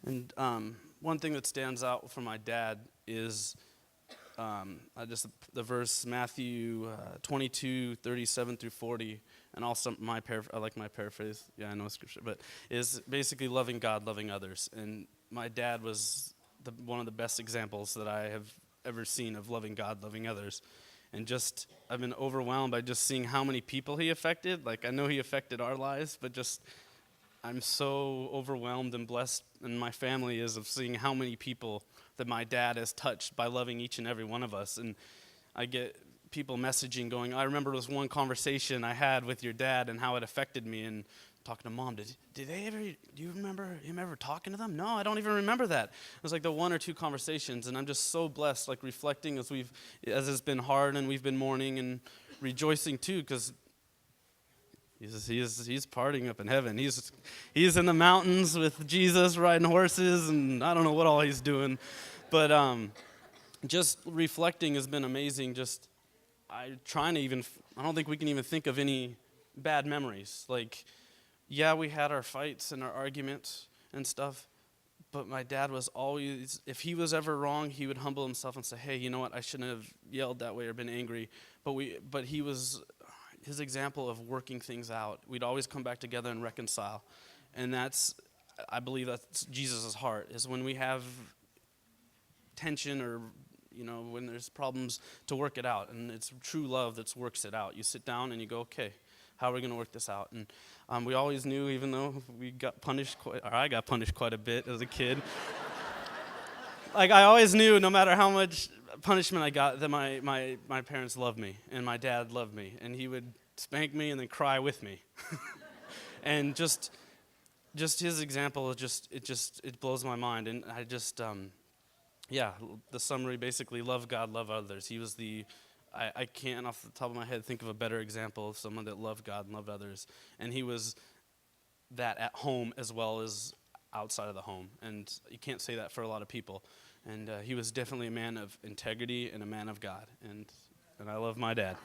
And one thing that stands out for my dad is the verse Matthew 22:37 through 40, and also I like my paraphrase. Yeah, I know scripture, but is basically loving God, loving others. And my dad was one of the best examples that I have ever seen of loving God, loving others. And just I've been overwhelmed by just seeing how many people he affected. Like, I know he affected our lives, but just I'm so overwhelmed and blessed, and my family is, of seeing how many people that my dad has touched by loving each and every one of us. And I get people messaging going, I remember this one conversation I had with your dad and how it affected me, and talking to mom, do you remember him ever talking to them? No, I don't even remember that. It was like the one or two conversations, and I'm just so blessed, like reflecting as it's been hard and we've been mourning and rejoicing too, because he's partying up in heaven. He's in the mountains with Jesus, riding horses, and I don't know what all he's doing. But just reflecting has been amazing. Just I don't think we can even think of any bad memories. Like, yeah, we had our fights and our arguments and stuff, but my dad was always, if he was ever wrong, he would humble himself and say, hey, you know what, I shouldn't have yelled that way or been angry. But he was his example of working things out. We'd always come back together and reconcile. And I believe that's Jesus' heart, is when we have tension or, when there's problems, to work it out. And it's true love that works it out. You sit down and you go, okay, how are we going to work this out? And we always knew, even though I got punished quite a bit as a kid, like, I always knew, no matter how much punishment I got, that my parents loved me, and my dad loved me, and he would spank me and then cry with me. And just his example, it blows my mind. And I just, the summary basically: love God, love others. He was I can't off the top of my head think of a better example of someone that loved God and loved others. And he was that at home as well as outside of the home. And you can't say that for a lot of people. And he was definitely a man of integrity and a man of God. And I love my dad.